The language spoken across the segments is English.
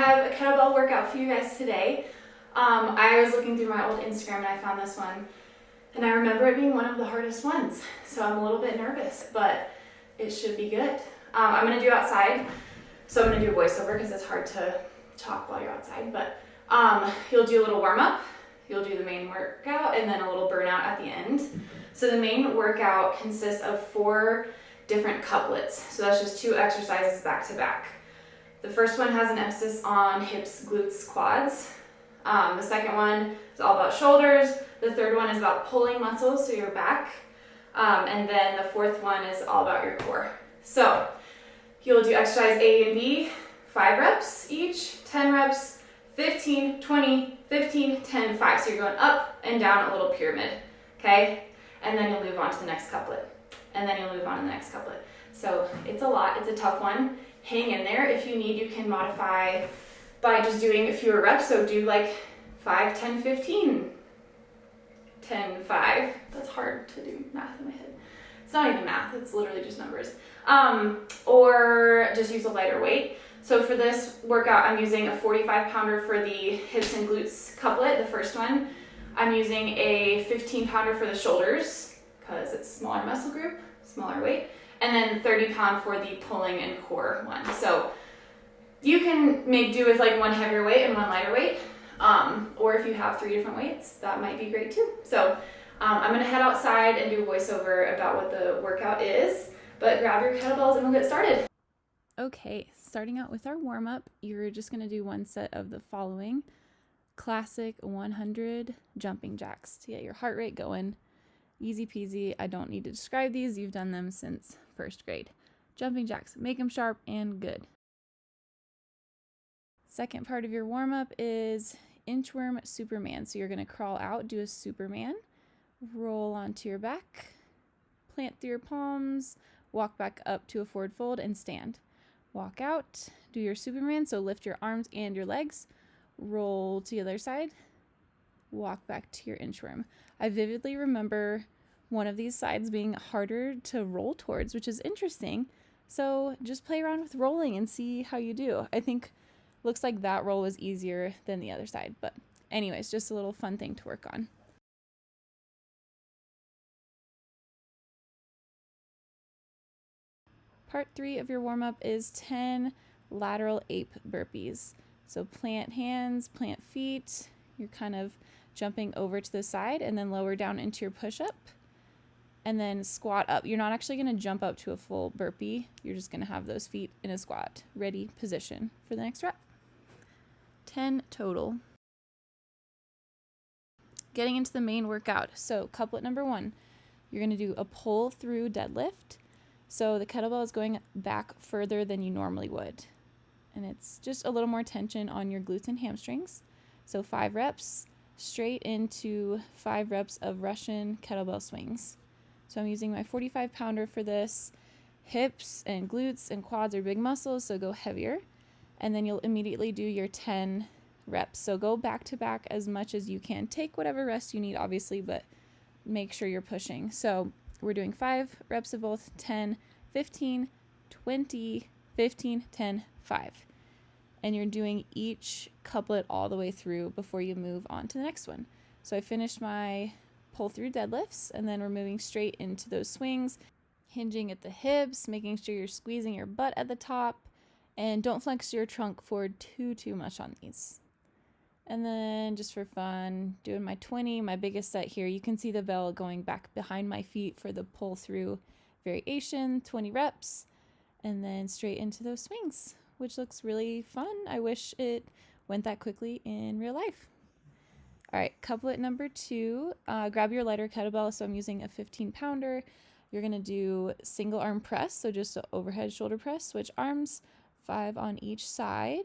have a kettlebell workout for you guys today. I was looking through my old Instagram and I found this one, and I remember it being one of the hardest ones, so I'm a little bit nervous, but it should be good. I'm going to do outside, so I'm going to do a voiceover because it's hard to talk while you're outside, but you'll do a little warm-up, you'll do the main workout, and then a little burnout at the end. So the main workout consists of 4 different couplets, so that's just 2 exercises back to back. The first one has an emphasis on hips, glutes, quads. The second one is all about shoulders. The third one is about pulling muscles, so your back. And then the fourth one is all about your core. So you'll do exercise A and B, 5 reps each, 10 reps, 15, 20, 15, 10, 5. So you're going up and down a little pyramid, okay? And then you'll move on to the next couplet. And then you'll move on to the next couplet. So it's a lot, it's a tough one. Hang in there. If you need, you can modify by just doing fewer reps. So do like 5, 10, 15, 10, 5. That's hard to do math in my head. It's not even math, it's literally just numbers. Or just use a lighter weight. So for this workout, I'm using a 45-pounder for the hips and glutes couplet, the first one. I'm using a 15-pounder for the shoulders because it's a smaller muscle group, smaller weight. And then 30-pound for the pulling and core one. So you can make do with like 1 heavier weight and 1 lighter weight. Or if you have 3 different weights, that might be great too. So I'm gonna head outside and do a voiceover about what the workout is, but grab your kettlebells and we'll get started. Okay, starting out with our warm-up, you're just gonna do 1 set of the following. Classic 100 jumping jacks to get your heart rate going. Easy peasy. I don't need to describe these. You've done them since 1st grade. Jumping jacks, make them sharp and good. Second part of your warm-up is inchworm Superman. So you're going to crawl out, do a Superman, roll onto your back, plant through your palms, walk back up to a forward fold and stand. Walk out, do your Superman. So lift your arms and your legs, roll to the other side, walk back to your inchworm. I vividly remember one of these sides being harder to roll towards, which is interesting. So just play around with rolling and see how you do. I think looks like that roll was easier than the other side, but anyways, just a little fun thing to work on. Part 3 of your warm-up is 10 lateral ape burpees. So plant hands, plant feet. You're kind of jumping over to the side and then lower down into your push-up and then squat up. You're not actually going to jump up to a full burpee. You're just going to have those feet in a squat. Ready position for the next rep. 10 total. Getting into the main workout. So couplet number 1, you're going to do a pull through deadlift. So the kettlebell is going back further than you normally would. And it's just a little more tension on your glutes and hamstrings. So 5 reps. Straight into 5 reps of Russian kettlebell swings. So I'm using my 45-pounder for this. Hips and glutes and quads are big muscles, so go heavier. And then you'll immediately do your 10 reps. So go back to back as much as you can. Take whatever rest you need, obviously, but make sure you're pushing. So we're doing 5 reps of both, 10, 15, 20, 15, 10, 5. And you're doing each couplet all the way through before you move on to the next one. So I finished my pull through deadlifts, and then we're moving straight into those swings, hinging at the hips, making sure you're squeezing your butt at the top, and don't flex your trunk forward too much on these. And then just for fun, doing my 20, my biggest set here. You can see the bell going back behind my feet for the pull through variation, 20 reps, and then straight into those swings, which looks really fun. I wish it went that quickly in real life. All right, couplet number 2, grab your lighter kettlebell. So I'm using a 15-pounder. You're gonna do single arm press, so just an overhead shoulder press, switch arms, 5 on each side.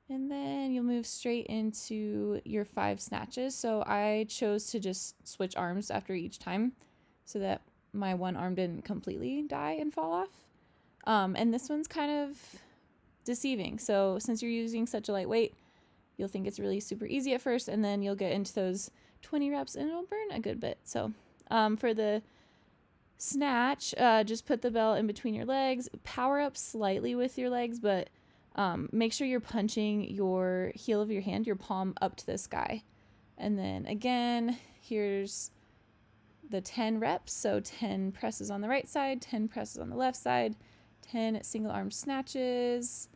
And then you'll move straight into your 5 snatches. So I chose to just switch arms after each time so that my one arm didn't completely die and fall off. And this one's kind of deceiving. So since you're using such a light weight, you'll think it's really super easy at first, and then you'll get into those 20 reps and it'll burn a good bit. So for the snatch, just put the bell in between your legs, power up slightly with your legs, but Make sure you're punching your heel of your hand, your palm up to the sky. And then again, here's the 10 reps. So 10 presses on the right side, 10 presses on the left side, 10 single arm snatches,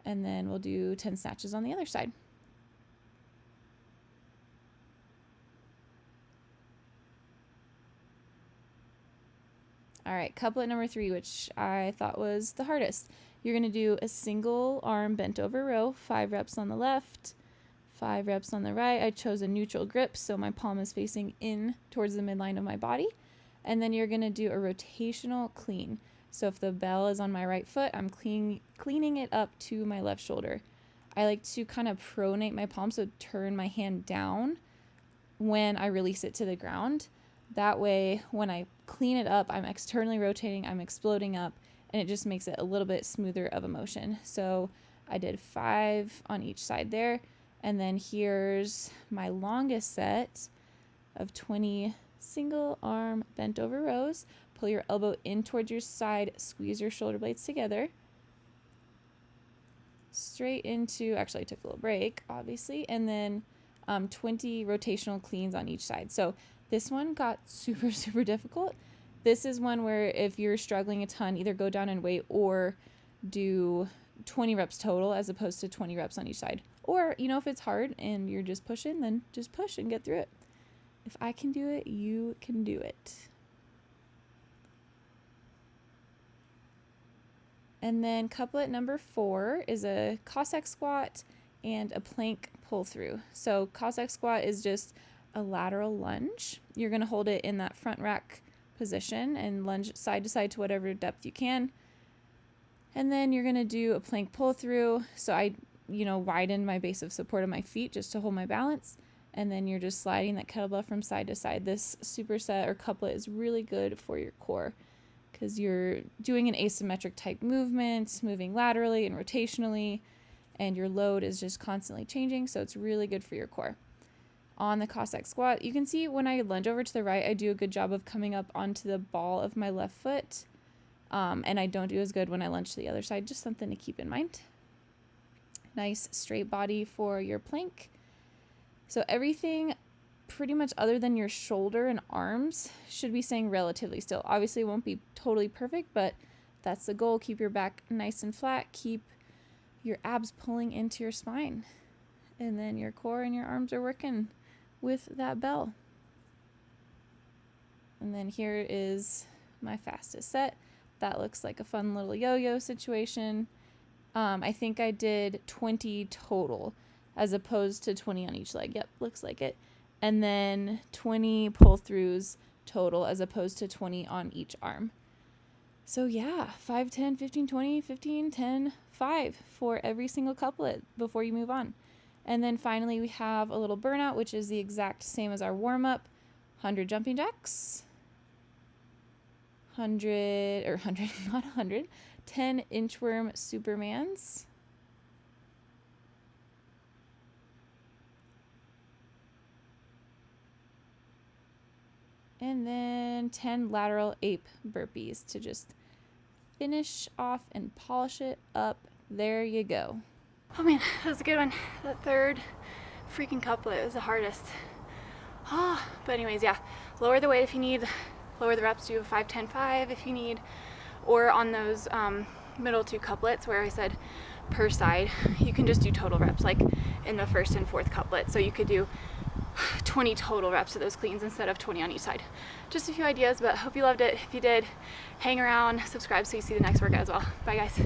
and then we'll do 10 snatches on the other side. All right, couplet number 3, which I thought was the hardest. You're going to do a single arm bent over row, 5 reps on the left, 5 reps on the right. I chose a neutral grip, so my palm is facing in towards the midline of my body. And then you're going to do a rotational clean. So if the bell is on my right foot, I'm cleaning it up to my left shoulder. I like to kind of pronate my palm, so turn my hand down when I release it to the ground. That way, when I clean it up, I'm externally rotating, I'm exploding up, and it just makes it a little bit smoother of a motion. So I did 5 on each side there. And then here's my longest set of 20 single arm bent over rows. Pull your elbow in towards your side, squeeze your shoulder blades together. Straight into, actually I took a little break, obviously, and then 20 rotational cleans on each side. So this one got super, super difficult. This is one where if you're struggling a ton, either go down in weight or do 20 reps total as opposed to 20 reps on each side. Or, you know, if it's hard and you're just pushing, then just push and get through it. If I can do it, you can do it. And then couplet number 4 is a Cossack squat and a plank pull through. So Cossack squat is just a lateral lunge. You're going to hold it in that front rack position and lunge side to side to whatever depth you can. And then you're going to do a plank pull through. So I, widen my base of support of my feet just to hold my balance. And then you're just sliding that kettlebell from side to side. This superset or couplet is really good for your core because you're doing an asymmetric type movement, moving laterally and rotationally, and your load is just constantly changing. So it's really good for your core. On the Cossack squat, you can see when I lunge over to the right, I do a good job of coming up onto the ball of my left foot. And I don't do as good when I lunge to the other side, just something to keep in mind. Nice straight body for your plank. So everything pretty much other than your shoulder and arms should be staying relatively still. Obviously it won't be totally perfect, but that's the goal. Keep your back nice and flat. Keep your abs pulling into your spine. And then your core and your arms are working with that bell. And then here is my fastest set. That looks like a fun little yo-yo situation. I think I did 20 total as opposed to 20 on each leg. Yep, looks like it. And then 20 pull-throughs total as opposed to 20 on each arm. So yeah, 5, 10, 15, 20, 15, 10, 5 for every single couplet before you move on. And then finally we have a little burnout, which is the exact same as our warm-up. 100 jumping jacks. 10 inchworm supermans. And then 10 lateral ape burpees to just finish off and polish it up. There you go. Oh man, that was a good one. That third freaking couplet was the hardest. But anyways, yeah, lower the weight if you need. Lower the reps to 5, 10, 5 if you need. Or on those middle 2 couplets where I said per side, you can just do total reps like in the first and fourth couplet. So you could do 20 total reps of those cleans instead of 20 on each side. Just a few ideas, but hope you loved it. If you did, hang around, subscribe so you see the next workout as well. Bye guys.